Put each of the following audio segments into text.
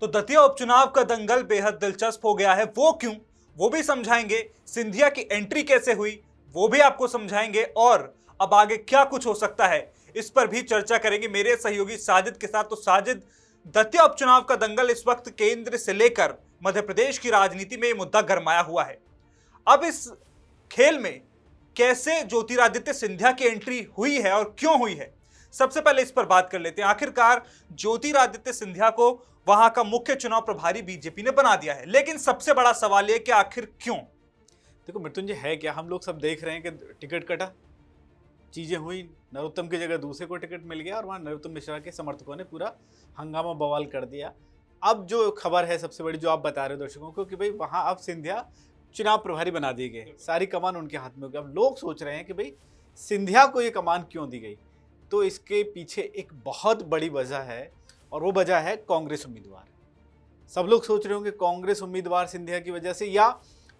तो दतिया उपचुनाव का दंगल बेहद दिलचस्प हो गया है। वो क्यों, वो भी समझाएंगे। सिंधिया की एंट्री कैसे हुई, वो भी आपको समझाएंगे। और अब आगे क्या कुछ हो सकता है, इस पर भी चर्चा करेंगे मेरे सहयोगी साजिद के साथ। तो साजिद, दतिया उपचुनाव का दंगल इस वक्त केंद्र से लेकर मध्य प्रदेश की राजनीति में ये मुद्दा गरमाया हुआ है। अब इस खेल में कैसे ज्योतिरादित्य सिंधिया की एंट्री हुई है और क्यों हुई है, सबसे पहले इस पर बात कर लेते हैं। आखिरकार ज्योतिरादित्य सिंधिया को वहां का मुख्य चुनाव प्रभारी बीजेपी ने बना दिया है, लेकिन सबसे बड़ा सवाल यह कि आखिर क्यों। देखो मृत्युंजय, है क्या, हम लोग सब देख रहे हैं कि टिकट कटा, चीजें हुई, नरोत्तम की जगह दूसरे को टिकट मिल गया और वहां नरोत्तम मिश्रा के समर्थकों ने पूरा हंगामा बवाल कर दिया। अब जो खबर है सबसे बड़ी, जो आप बता रहे हो दर्शकों को, कि भाई वहां अब सिंधिया चुनाव प्रभारी बना दिए गए, सारी कमान उनके हाथ में हो गई। अब लोग सोच रहे हैं कि भाई सिंधिया को ये कमान क्यों दी गई। तो इसके पीछे एक बहुत बड़ी वजह है, और वो वजह है कांग्रेस उम्मीदवार। सब लोग सोच रहे होंगे कांग्रेस उम्मीदवार सिंधिया की वजह से या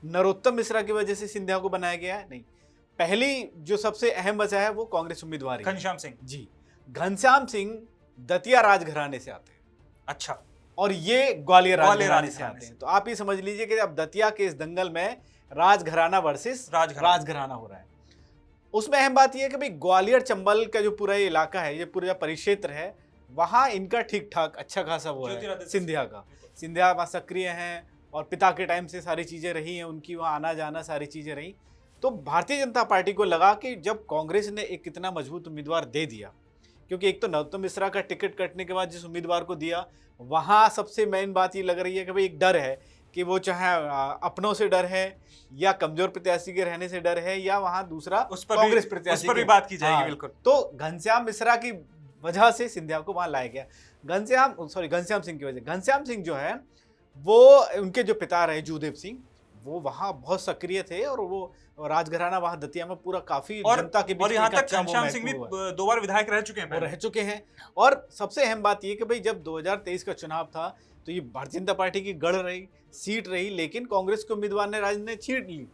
नरोत्तम मिश्रा की वजह से सिंधिया को बनाया गया है। नहीं, पहली जो सबसे अहम वजह है वो कांग्रेस उम्मीदवार घनश्याम सिंह जी। घनश्याम सिंह दतिया राजघराने से आते हैं। अच्छा। और ये ग्वालियर राजघराने से आते हैं। तो आप ये समझ लीजिए कि अब दतिया के इस दंगल में राजघराना वर्सेस राजघराना हो रहा है। उसमें अहम बात यह है कि भाई ग्वालियर चंबल का जो पूरा इलाका है, ये पूरा परिक्षेत्र है, वहां इनका ठीक ठाक अच्छा खासा वो है सिंधिया का। सिंधिया वहाँ सक्रिय हैं और पिता के टाइम से सारी चीजें रही हैं, उनकी वहाँ आना जाना सारी चीजें रही। तो भारतीय जनता पार्टी को लगा कि जब कांग्रेस ने एक इतना मजबूत उम्मीदवार दे दिया, क्योंकि एक तो नरोत्तम मिश्रा का टिकट कटने के बाद जिस उम्मीदवार को दिया, वहाँ सबसे मेन बात ये लग रही है कि भाई एक डर है कि वो चाहे अपनों से डर है या कमजोर प्रत्याशी के रहने से डर है या वहाँ दूसरा कांग्रेस प्रत्याशी, उस पर भी बात की जाएगी। बिल्कुल। तो घनश्याम मिश्रा की वजह से सिंधिया को वहां लाया गया। घनश्याम सिंह की वजह, घनश्याम सिंह जो है वो, उनके जो पिता रहे जूदेव सिंह, वो वहां बहुत सक्रिय थे और वो राजघराना वहां दतिया में पूरा काफी जनता के बीच। और यहाँ तक घनश्याम सिंह भी 2 बार विधायक रह चुके हैं। और सबसे अहम बात ये कि भाई जब 2023 का चुनाव था तो ये भारतीय जनता पार्टी की गढ़ रही, सीट रही, लेकिन कांग्रेस के उम्मीदवार ने राज ने छीन ली।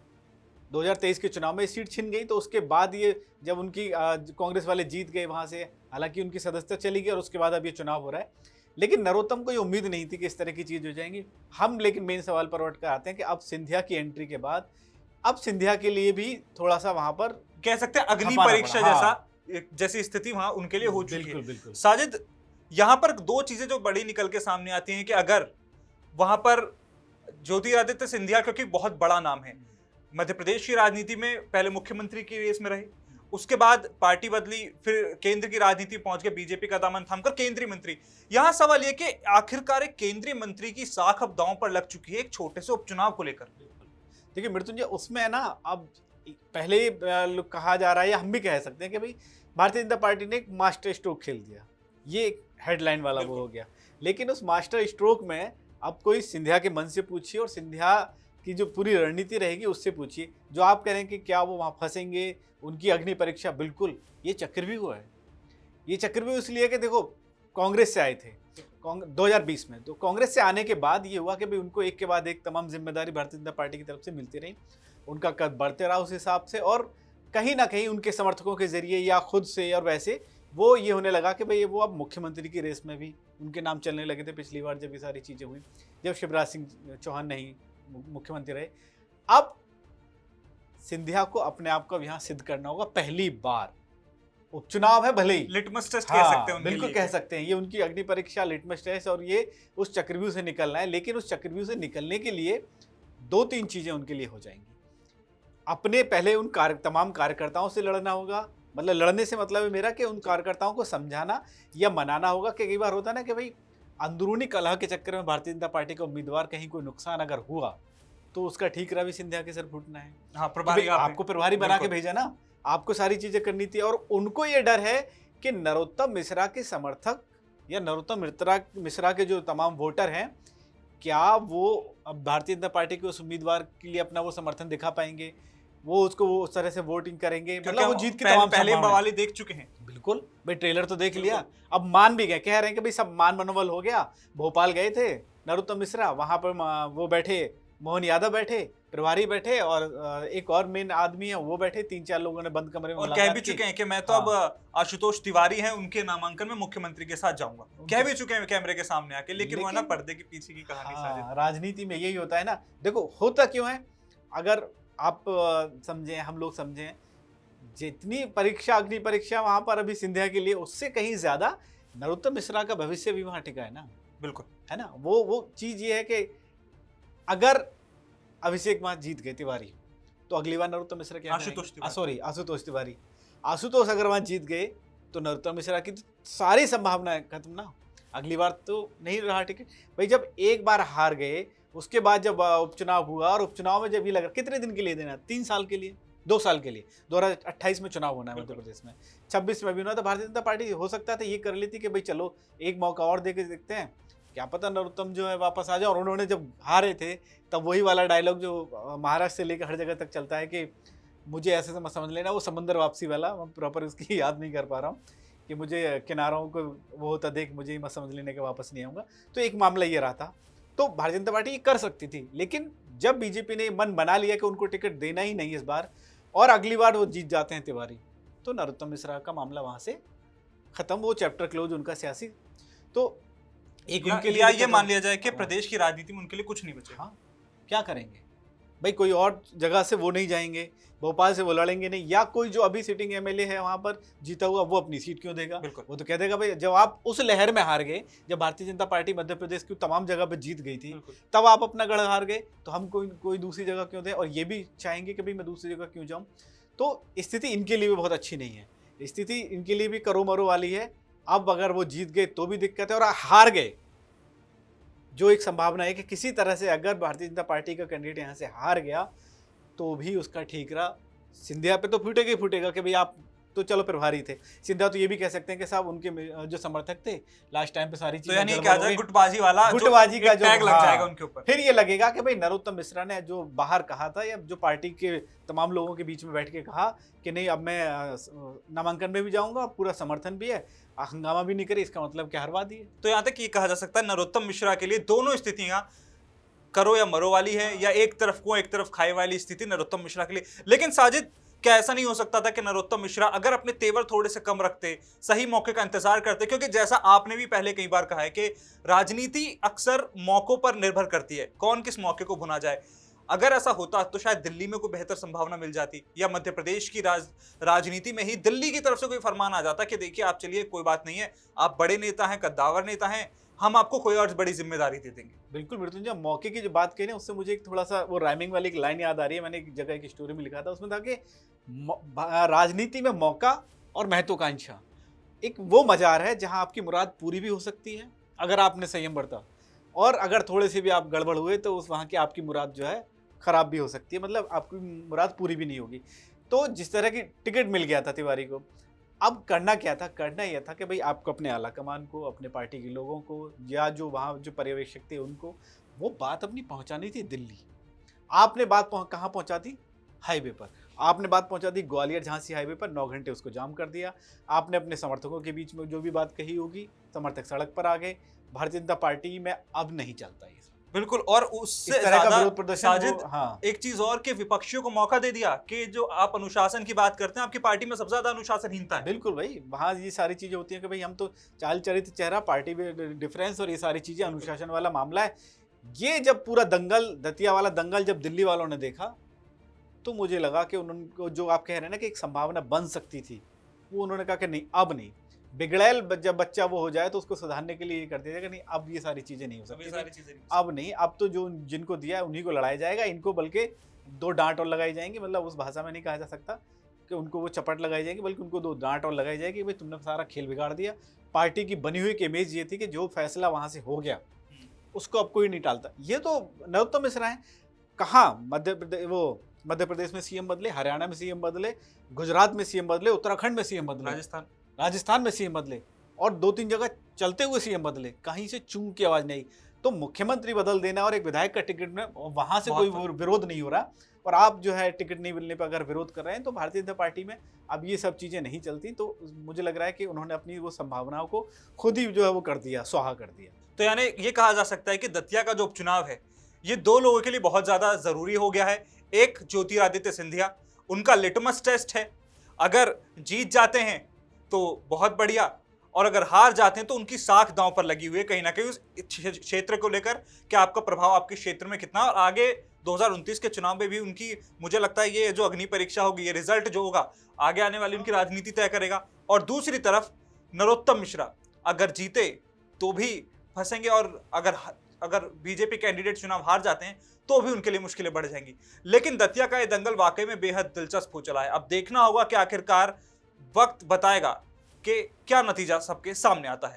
2023 के चुनाव में सीट छिन गई। तो उसके बाद ये जब उनकी कांग्रेस वाले जीत गए वहां से, हालांकि उनकी सदस्यता चली गई और उसके बाद अब ये चुनाव हो रहा है। लेकिन नरोत्तम को ये उम्मीद नहीं थी कि इस तरह की चीज हो जाएंगी। हम लेकिन मेन सवाल पर उठ कर आते हैं कि अब सिंधिया की एंट्री के बाद अब सिंधिया के लिए भी थोड़ा सा वहां पर कह सकते हैं अग्नि परीक्षा जैसी स्थिति वहां उनके लिए हो चुकी है। बिल्कुल। साजिद, यहाँ पर 2 चीजें जो बड़ी निकल के सामने आती हैं कि अगर वहां पर ज्योतिरादित्य सिंधिया, क्योंकि बहुत बड़ा नाम है, मध्य प्रदेश की राजनीति में पहले मुख्यमंत्री की रेस में रहे, उसके बाद पार्टी बदली, फिर केंद्र की राजनीति पहुंच गए, बीजेपी का दामन थामकर केंद्रीय मंत्री। यहां सवाल यह कि आखिरकार एक केंद्रीय मंत्री की साख अब दांव पर लग चुकी है एक छोटे से उपचुनाव को लेकर। देखिए मृत्युंजय, उसमें है ना, अब पहले कहा जा रहा है या हम भी कह सकते हैं कि भाई भारतीय जनता पार्टी ने एक मास्टर स्ट्रोक खेल दिया, ये एक हेडलाइन वाला वो हो गया। लेकिन उस मास्टर स्ट्रोक में अब कोई सिंधिया के मन से पूछिए और सिंधिया की जो पूरी रणनीति रहेगी उससे पूछिए। जो आप कह रहे हैं कि क्या वो वहाँ फंसेंगे, उनकी अग्नि परीक्षा, बिल्कुल ये चक्रव्यूह है। ये चक्रव्यूह इसलिए कि देखो कांग्रेस से आए थे 2020 में, तो कांग्रेस से आने के बाद ये हुआ कि भाई उनको एक के बाद एक तमाम जिम्मेदारी भारतीय जनता पार्टी की तरफ से मिलती रही, उनका कद बढ़ते रहा उस हिसाब से, और कहीं ना कहीं उनके समर्थकों के जरिए या खुद से और वैसे वो ये होने लगा कि भाई वो अब मुख्यमंत्री की रेस में भी उनके नाम चलने लगे थे। पिछली बार जब ये सारी चीज़ें हुई, जब शिवराज सिंह चौहान नहीं मुख्यमंत्री रहे, अब सिंधिया को अपने आप को यहाँ सिद्ध करना होगा। पहली बार उपचुनाव है, भले ही लिटमस टेस्ट कह सकते हैं, बिल्कुल कह सकते हैं, ये उनकी अग्नि परीक्षा, लिटमस टेस्ट, और ये उस चक्रव्यूह से निकलना है। लेकिन उस चक्रव्यूह से निकलने के लिए 2-3 चीजें उनके लिए हो जाएंगी। अपने पहले उन तमाम कार्यकर्ताओं से लड़ना होगा, मतलब लड़ने से मतलब है मेरा कि उन कार्यकर्ताओं को समझाना या मनाना होगा कि कई बार होता है ना कि भाई अंदरूनी कलह के चक्कर में भारतीय जनता पार्टी का उम्मीदवार कहीं कोई नुकसान अगर हुआ तो उसका ठीक रवि सिंधिया के सर फूटना है। हाँ, प्रभारी आपको प्रभारी बना के भेजा ना, आपको सारी चीजें करनी थी। और उनको ये डर है कि नरोत्तम मिश्रा के समर्थक या नरोत्तम मिश्रा के जो तमाम वोटर हैं, क्या वो अब भारतीय जनता पार्टी के उस उम्मीदवार के लिए अपना वो समर्थन दिखा पाएंगे, वो उसको वो उस तरह से वोटिंग करेंगे, मतलब वो जीत की तमाम पहले बवाली देख चुके हैं। बिल्कुल भाई, ट्रेलर तो देख लिया, अब मान भी गए, कह रहे हैं कि भाई सब मान मनोबल हो गया। भोपाल गए थे नरोत्तम मिश्रा, वहां पर वो बैठे मोहन यादव बैठे, प्रभारी बैठे और एक और मेन आदमी है वो बैठे, 3-4 लोगों ने बंद कमरे में और कह मुलाकात भी की। चुके हैं कि मैं तो हाँ। अब आशुतोष तिवारी हैं उनके नामांकन में मुख्यमंत्री के साथ जाऊंगा, कह भी चुके हैं कैमरे के सामने आके, लेकिन वो है ना लेकिन पर्दे के पीछे की कहानी साजिद। हाँ, राजनीति में यही होता है ना। देखो होता क्यों है, अगर आप समझें, हम लोग समझें, जितनी परीक्षा, अग्नि परीक्षा वहां पर अभी सिंधिया के लिए, उससे कहीं ज्यादा नरोत्तम मिश्रा का भविष्य भी वहां टिका है ना, बिल्कुल। है ना। वो चीज ये है कि अगर अभिषेक वहां जीत गए तिवारी, तो अगली बार नरोत्तम मिश्रा क्या आशुतोष तिवारी। सॉरी आशुतोष तिवारी, आशुतोष अगर वहां जीत गए तो नरोत्तम मिश्रा की तो सारी संभावनाएं खत्म ना, अगली बार तो नहीं रहा टिकट। भाई जब एक बार हार गए, उसके बाद जब उपचुनाव हुआ, और उपचुनाव में जब ये लगा, कितने दिन के लिए देना, 3 साल के लिए, 2 साल के लिए, 2028 में चुनाव होना है मध्य प्रदेश में, 26 में भी होना, तो भारतीय जनता पार्टी हो सकता था ये कर लेती कि भाई चलो एक मौका और दे के देखते हैं, क्या पता नरोत्तम जो है वापस आ जाए। और उन्होंने जब हारे थे तब वही वाला डायलॉग जो महाराष्ट्र से लेकर हर जगह तक चलता है कि मुझे ऐसे समझ लेना, वो समंदर वापसी वाला, मैं प्रॉपर उसकी याद नहीं कर पा रहा हूँ, कि मुझे किनारों को वो होता देख मुझे ही मत समझ लेने के वापस नहीं आऊँगा। तो एक मामला ये रहा था। तो भारतीय जनता पार्टी ये कर सकती थी, लेकिन जब बीजेपी ने मन बना लिया कि उनको टिकट देना ही नहीं इस बार, और अगली बार वो जीत जाते हैं तिवारी, तो नरोत्तम मिश्रा का मामला वहाँ से खत्म, वो चैप्टर क्लोज उनका सियासी। तो एक उनके लिए ये मान लिया जाए कि प्रदेश की राजनीति में उनके लिए कुछ नहीं बचे। हाँ, क्या करेंगे भाई, कोई और जगह से वो नहीं जाएंगे, भोपाल से वो लड़ेंगे नहीं, या कोई जो अभी सिटिंग एमएलए है वहां पर जीता हुआ, वो अपनी सीट क्यों देगा। वो तो कह देगा भाई जब आप उस लहर में हार गए, जब भारतीय जनता पार्टी मध्य प्रदेश की तमाम जगह पर जीत गई थी, तब आप अपना गढ़ हार गए, तो हम कोई दूसरी जगह क्यों दें, और ये भी चाहेंगे कि भाई मैं दूसरी जगह क्यों जाऊँ। तो स्थिति इनके लिए भी बहुत अच्छी नहीं है, स्थिति इनके लिए भी करो मरो वाली है। अब अगर वो जीत गए तो भी दिक्कत है, और हार गए, जो एक संभावना है कि किसी तरह से अगर भारतीय जनता पार्टी का कैंडिडेट यहाँ से हार गया तो भी उसका ठीकरा सिंधिया पे तो फूटेगा ही फूटेगा कि भाई आप तो चलो प्रभारी थे। सिंधिया तो ये भी कह सकते हैं कि साहब उनके जो समर्थक थे लास्ट टाइम पे सारी चीजें, तो यानी क्या जाए गुटबाजी वाला, गुटबाजी का जो टैग लग जाएगा उनके ऊपर। फिर ये लगेगा कि भाई नरोत्तम मिश्रा ने जो बाहर कहा था, या जो पार्टी के तमाम लोगों के बीच में बैठ के कहा कि नहीं अब मैं नामांकन में भी जाऊंगा, पूरा समर्थन भी है, हंगामा भी नहीं करे, इसका मतलब क्या हरवा दिए। तो यहाँ तक ये कहा जा सकता है नरोत्तम मिश्रा के लिए दोनों स्थितियां करो या मरो वाली है, या एक तरफ को एक तरफ खाए वाली स्थिति नरोत्तम मिश्रा के लिए। लेकिन साजिद, क्या ऐसा नहीं हो सकता था कि नरोत्तम मिश्रा अगर अपने तेवर थोड़े से कम रखते, सही मौके का इंतजार करते, क्योंकि जैसा आपने भी पहले कई बार कहा है कि राजनीति अक्सर मौकों पर निर्भर करती है, कौन किस मौके को भुना जाए। अगर ऐसा होता तो शायद दिल्ली में कोई बेहतर संभावना मिल जाती, या मध्य प्रदेश की राजनीति में ही दिल्ली की तरफ से कोई फरमान आ जाता कि देखिए आप चलिए, कोई बात नहीं है, आप बड़े नेता हैं, कद्दावर नेता हैं, हम आपको कोई और बड़ी जिम्मेदारी दे देंगे। बिल्कुल मृत्युंजय, मौके की जो बात कही ना, उससे मुझे एक थोड़ा सा वो राइमिंग वाली एक लाइन याद आ रही है। मैंने एक जगह एक स्टोरी में लिखा था, उसमें था कि राजनीति में मौका और महत्वाकांक्षा एक वो मजार है जहां आपकी मुराद पूरी भी हो सकती है अगर आपने संयम बरता, और अगर थोड़े से भी आप गड़बड़ हुए तो उस वहां की आपकी मुराद जो है खराब भी हो सकती है, मतलब आपकी मुराद पूरी भी नहीं होगी। तो जिस तरह की टिकट मिल गया था तिवारी को, अब करना क्या था, करना यह था कि भाई आपको अपने आला कमान को, अपने पार्टी के लोगों को, या जो वहाँ जो पर्यवेक्षक थे उनको वो बात अपनी पहुँचानी थी दिल्ली। आपने बात कहाँ पहुँचा दी, हाईवे पर। आपने बात पहुँचा दी ग्वालियर झांसी हाईवे पर, 9 घंटे उसको जाम कर दिया। आपने अपने समर्थकों के बीच में जो भी बात कही होगी, समर्थक सड़क पर आ गए। भारतीय जनता पार्टी में अब नहीं चलता ये। बिल्कुल, और उससे ज्यादा विरोध प्रदर्शन साजिद, हाँ। एक चीज और के विपक्षियों को मौका दे दिया कि जो आप अनुशासन की बात करते हैं, आपकी पार्टी में सबसे ज्यादा अनुशासनहीनता है। बिल्कुल भाई, वहाँ ये सारी चीजें होती हैं कि भाई हम तो चाल चरित्र चेहरा, पार्टी में डिफरेंस, और ये सारी चीजें अनुशासन वाला मामला है। ये जब पूरा दंगल, दतिया वाला दंगल जब दिल्ली वालों ने देखा, तो मुझे लगा कि उनको जो आप कह रहे हैं ना कि एक संभावना बन सकती थी, वो उन्होंने कहा कि नहीं, अब नहीं। बिगड़ैल जब बच्चा वो हो जाए तो उसको सुधारने के लिए ये कर दिया जाएगा, नहीं अब ये सारी चीजें नहीं हो सकती, अब नहीं, अब तो जो जिनको दिया है उन्हीं को लड़ाया जाएगा। इनको बल्कि 2 डांट और लगाई जाएंगी, मतलब उस भाषा में नहीं कहा जा सकता कि उनको वो चपट लगाई जाएगी, बल्कि उनको 2 डांट और लगाई जाएगी। भाई तुमने सारा खेल बिगाड़ दिया। पार्टी की बनी हुई एक इमेज ये थी कि जो फैसला वहां से हो गया उसको अब कोई नहीं टालता। ये तो नरोत्तम मिश्रा है। कहाँ मध्य प्रदेश में सीएम बदले, हरियाणा में सीएम बदले, गुजरात में सीएम बदले, उत्तराखंड में सीएम बदले, राजस्थान में सीएम बदले, और 2-3 जगह चलते हुए सीएम बदले, कहीं से चूं की आवाज नहीं। तो मुख्यमंत्री बदल देना और एक विधायक का टिकट में वहां से कोई विरोध नहीं हो रहा, और आप जो है टिकट नहीं मिलने पर अगर विरोध कर रहे हैं, तो भारतीय जनता पार्टी में अब ये सब चीजें नहीं चलती। तो मुझे लग रहा है कि उन्होंने अपनी वो संभावनाओं को खुद ही जो है वो कर दिया, स्वाहा कर दिया। तो यानी ये कहा जा सकता है कि दतिया का जो उपचुनाव है, ये दो लोगों के लिए बहुत ज्यादा जरूरी हो गया है। एक ज्योतिरादित्य सिंधिया, उनका लिटमस टेस्ट है। अगर जीत जाते हैं तो बहुत बढ़िया, और अगर हार जाते हैं तो उनकी साख दांव पर लगी हुई है कहीं ना कहीं उस क्षेत्र को लेकर कि आपका प्रभाव आपके क्षेत्र में कितना, और आगे 2029 के चुनाव में भी उनकी, मुझे लगता है ये जो अग्नि परीक्षा होगी, ये रिजल्ट जो होगा आगे आने वाली उनकी राजनीति तय करेगा। और दूसरी तरफ नरोत्तम मिश्रा अगर जीते तो भी फंसेंगे, और अगर बीजेपी कैंडिडेट चुनाव हार जाते हैं तो भी उनके लिए मुश्किलें बढ़ जाएंगी। लेकिन दतिया का ये दंगल वाकई में बेहद दिलचस्प हो चला है। अब देखना होगा कि आखिरकार वक्त बताएगा कि क्या नतीजा सबके सामने आता है।